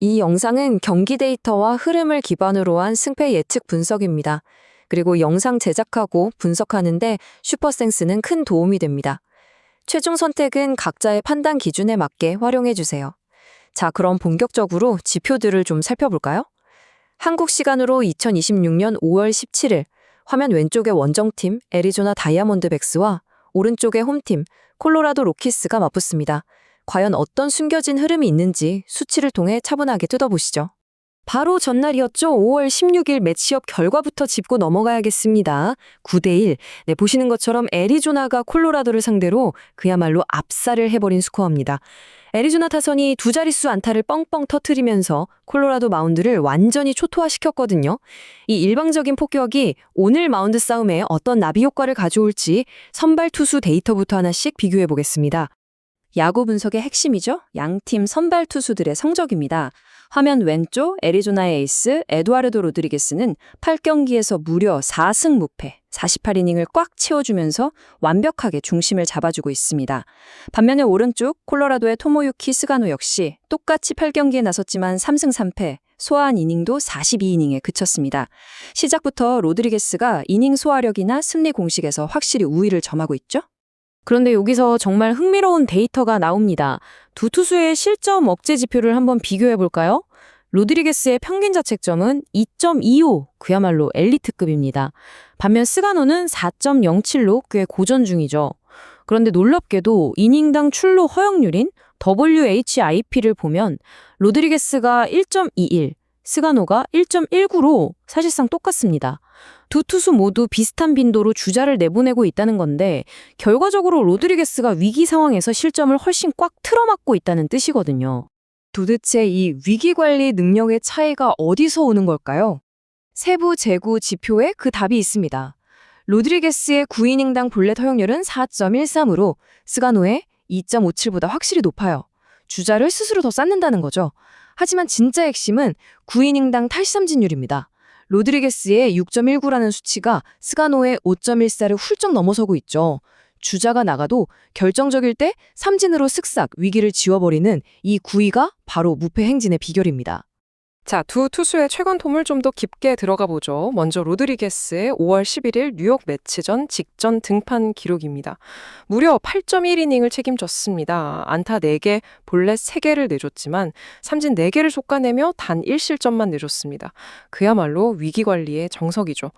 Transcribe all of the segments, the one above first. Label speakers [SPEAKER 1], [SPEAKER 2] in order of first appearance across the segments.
[SPEAKER 1] 이 영상은 경기 데이터와 흐름을 기반으로 한 승패 예측 분석입니다. 그리고 영상 제작하고 분석하는데 슈퍼센스는 큰 도움이 됩니다. 최종 선택은 각자의 판단 기준에 맞게 활용해 주세요. 자, 그럼 본격적으로 지표들을 좀 살펴볼까요? 한국 시간으로 2026년 5월 17일, 화면 왼쪽의 원정팀 애리조나 다이아몬드백스와 오른쪽의 홈팀 콜로라도 로키스가 맞붙습니다. 과연 어떤 숨겨진 흐름이 있는지 수치를 통해 차분하게 뜯어보시죠. 바로 전날이었죠. 5월 16일 매치업 결과부터 짚고 넘어가야겠습니다. 9대1. 네, 보시는 것처럼 애리조나가 콜로라도를 상대로 그야말로 압살을 해버린 스코어입니다. 애리조나 타선이 두 자릿수 안타를 뻥뻥 터트리면서 콜로라도 마운드를 완전히 초토화시켰거든요. 이 일방적인 폭격이 오늘 마운드 싸움에 어떤 나비 효과를 가져올지 선발 투수 데이터부터 하나씩 비교해 보겠습니다. 야구 분석의 핵심이죠. 양팀 선발 투수들의 성적입니다. 화면 왼쪽 애리조나의 에이스 에두아르도 로드리게스는 8경기에서 무려 4승 무패, 48이닝을 꽉 채워주면서 완벽하게 중심을 잡아주고 있습니다. 반면에 오른쪽 콜로라도의 토모유키 스가노 역시 똑같이 8경기에 나섰지만 3승 3패, 소화한 이닝도 42이닝에 그쳤습니다. 시작부터 로드리게스가 이닝 소화력이나 승리 공식에서 확실히 우위를 점하고 있죠. 그런데 여기서 정말 흥미로운 데이터가 나옵니다. 두 투수의 실점 억제 지표를 한번 비교해 볼까요? 로드리게스의 평균 자책점은 2.25, 그야말로 엘리트급입니다. 반면 스가노는 4.07로 꽤 고전 중이죠. 그런데 놀랍게도 이닝당 출루 허용률인 WHIP를 보면 로드리게스가 1.21, 스가노가 1.19로 사실상 똑같습니다. 두 투수 모두 비슷한 빈도로 주자를 내보내고 있다는 건데 결과적으로 로드리게스가 위기 상황에서 실점을 훨씬 꽉 틀어막고 있다는 뜻이거든요. 도대체 이 위기관리 능력의 차이가 어디서 오는 걸까요? 세부 재구 지표에 그 답이 있습니다. 로드리게스의 9이닝당 볼넷 허용률은 4.13으로 스가노의 2.57보다 확실히 높아요. 주자를 스스로 더 쌓는다는 거죠. 하지만 진짜 핵심은 9이닝당 탈삼진율입니다. 로드리게스의 6.19라는 수치가 스가노의 5.14를 훌쩍 넘어서고 있죠. 주자가 나가도 결정적일 때 삼진으로 쓱싹 위기를 지워버리는 이 구위가 바로 무패 행진의 비결입니다.
[SPEAKER 2] 자, 두 투수의 최근 폼을 좀 더 깊게 들어가 보죠. 먼저 로드리게스의 5월 11일 뉴욕 매치전 직전 등판 기록입니다. 무려 8.1이닝을 책임졌습니다. 안타 4개, 볼넷 3개를 내줬지만 삼진 4개를 솎아내며 단 1실점만 내줬습니다. 그야말로 위기관리의 정석이죠.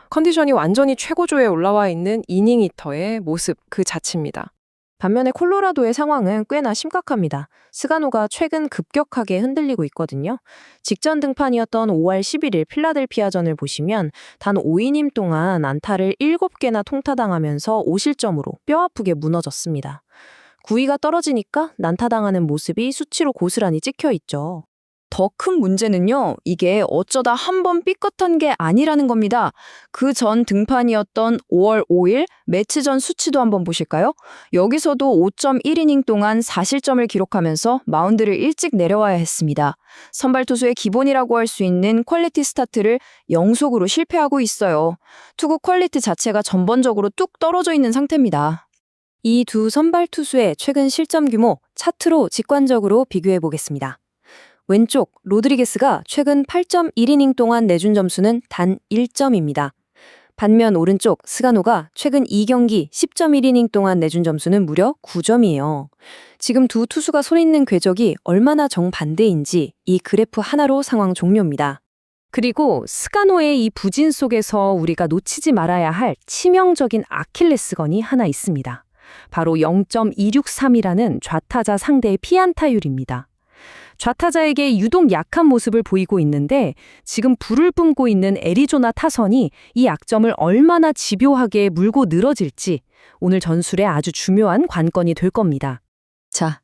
[SPEAKER 2] 컨디션이 완전히 최고조에 올라와 있는 이닝 히터의 모습 그 자체입니다.
[SPEAKER 1] 반면에 콜로라도의 상황은 꽤나 심각합니다. 스가노가 최근 급격하게 흔들리고 있거든요. 직전 등판이었던 5월 11일 필라델피아전을 보시면 단 5이닝 동안 안타를 7개나 통타당하면서 5실점으로 뼈아프게 무너졌습니다. 구위가 떨어지니까 난타당하는 모습이 수치로 고스란히 찍혀 있죠. 더 큰 문제는요, 이게 어쩌다 한 번 삐끗한 게 아니라는 겁니다. 그 전 등판이었던 5월 5일 매치 전 수치도 한번 보실까요? 여기서도 5.1이닝 동안 4실점을 기록하면서 마운드를 일찍 내려와야 했습니다. 선발 투수의 기본이라고 할 수 있는 퀄리티 스타트를 영속으로 실패하고 있어요. 투구 퀄리티 자체가 전반적으로 뚝 떨어져 있는 상태입니다. 이 두 선발 투수의 최근 실점 규모 차트로 직관적으로 비교해 보겠습니다. 왼쪽 로드리게스가 최근 8.1이닝 동안 내준 점수는 단 1점입니다. 반면 오른쪽 스가노가 최근 2경기 10.1이닝 동안 내준 점수는 무려 9점이에요. 지금 두 투수가 손있는 궤적이 얼마나 정반대인지 이 그래프 하나로 상황 종료입니다. 그리고 스가노의 이 부진 속에서 우리가 놓치지 말아야 할 치명적인 아킬레스건이 하나 있습니다. 바로 0.263이라는 좌타자 상대의 피안타율입니다. 좌타자에게 유독 약한 모습을 보이고 있는데 지금 불을 뿜고 있는 애리조나 타선이 이 약점을 얼마나 집요하게 물고 늘어질지 오늘 전술에 아주 중요한 관건이 될 겁니다. 자,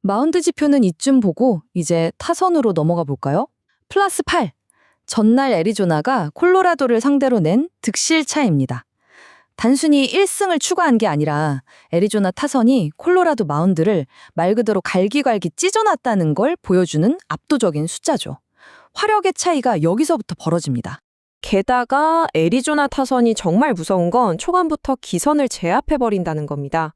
[SPEAKER 1] 마운드 지표는 이쯤 보고 이제 타선으로 넘어가 볼까요? 플러스 8. 전날 애리조나가 콜로라도를 상대로 낸 득실 차입니다. 단순히 1승을 추가한 게 아니라 애리조나 타선이 콜로라도 마운드를 말 그대로 갈기갈기 찢어놨다는 걸 보여주는 압도적인 숫자죠. 화력의 차이가 여기서부터 벌어집니다.
[SPEAKER 2] 게다가 애리조나 타선이 정말 무서운 건 초반부터 기선을 제압해버린다는 겁니다.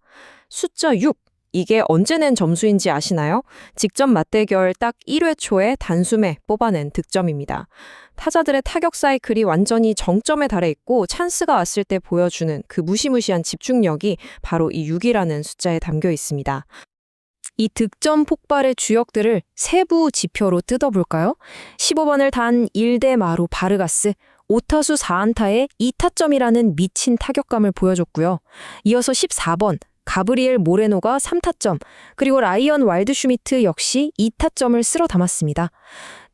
[SPEAKER 2] 숫자 6, 이게 언제 낸 점수인지 아시나요? 직전 맞대결 딱 1회 초에 단숨에 뽑아낸 득점입니다. 타자들의 타격 사이클이 완전히 정점에 달해 있고 찬스가 왔을 때 보여주는 그 무시무시한 집중력이 바로 이 6이라는 숫자에 담겨 있습니다. 이 득점 폭발의 주역들을 세부 지표로 뜯어볼까요? 15번을 단 1대 마루 바르가스, 5타수 4안타에 2타점이라는 미친 타격감을 보여줬고요. 이어서 14번 가브리엘 모레노가 3타점, 그리고 라이언 와일드슈미트 역시 2타점을 쓸어 담았습니다.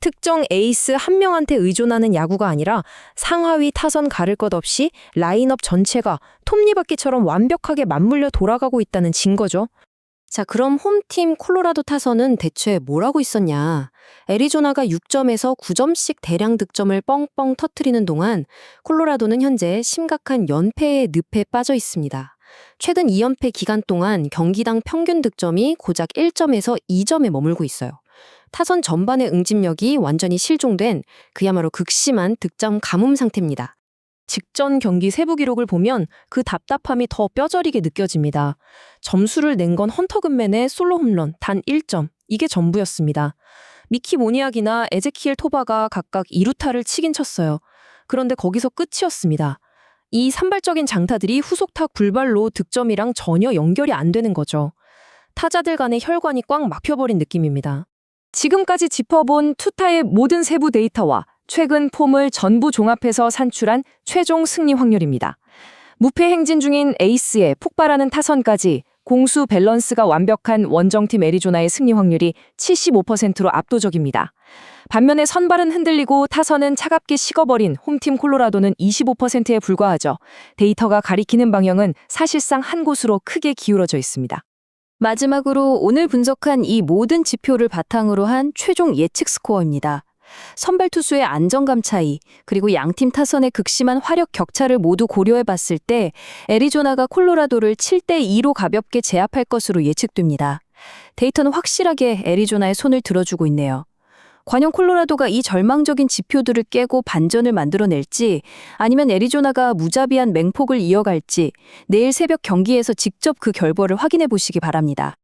[SPEAKER 2] 특정 에이스 한 명한테 의존하는 야구가 아니라 상하위 타선 가릴 것 없이 라인업 전체가 톱니바퀴처럼 완벽하게 맞물려 돌아가고 있다는 증거죠.
[SPEAKER 1] 자, 그럼 홈팀 콜로라도 타선은 대체 뭘 하고 있었냐? 애리조나가 6점에서 9점씩 대량 득점을 뻥뻥 터트리는 동안 콜로라도는 현재 심각한 연패의 늪에 빠져 있습니다. 최근 2연패 기간 동안 경기당 평균 득점이 고작 1점에서 2점에 머물고 있어요. 타선 전반의 응집력이 완전히 실종된 그야말로 극심한 득점 가뭄 상태입니다.
[SPEAKER 2] 직전 경기 세부 기록을 보면 그 답답함이 더 뼈저리게 느껴집니다. 점수를 낸 건 헌터근맨의 솔로 홈런 단 1점, 이게 전부였습니다. 미키 모니악이나 에제키엘 토바가 각각 2루타를 치긴 쳤어요. 그런데 거기서 끝이었습니다. 이 산발적인 장타들이 후속타 불발로 득점이랑 전혀 연결이 안 되는 거죠. 타자들 간의 혈관이 꽉 막혀버린 느낌입니다.
[SPEAKER 1] 지금까지 짚어본 투타의 모든 세부 데이터와 최근 폼을 전부 종합해서 산출한 최종 승리 확률입니다. 무패 행진 중인 에이스의 폭발하는 타선까지 공수 밸런스가 완벽한 원정팀 애리조나의 승리 확률이 75%로 압도적입니다. 반면에 선발은 흔들리고 타선은 차갑게 식어버린 홈팀 콜로라도는 25%에 불과하죠. 데이터가 가리키는 방향은 사실상 한 곳으로 크게 기울어져 있습니다. 마지막으로 오늘 분석한 이 모든 지표를 바탕으로 한 최종 예측 스코어입니다. 선발 투수의 안정감 차이, 그리고 양팀 타선의 극심한 화력 격차를 모두 고려해 봤을 때 애리조나가 콜로라도를 7대2로 가볍게 제압할 것으로 예측됩니다. 데이터는 확실하게 애리조나의 손을 들어주고 있네요. 과연 콜로라도가 이 절망적인 지표들을 깨고 반전을 만들어낼지, 아니면 애리조나가 무자비한 맹폭을 이어갈지 내일 새벽 경기에서 직접 그 결과를 확인해 보시기 바랍니다.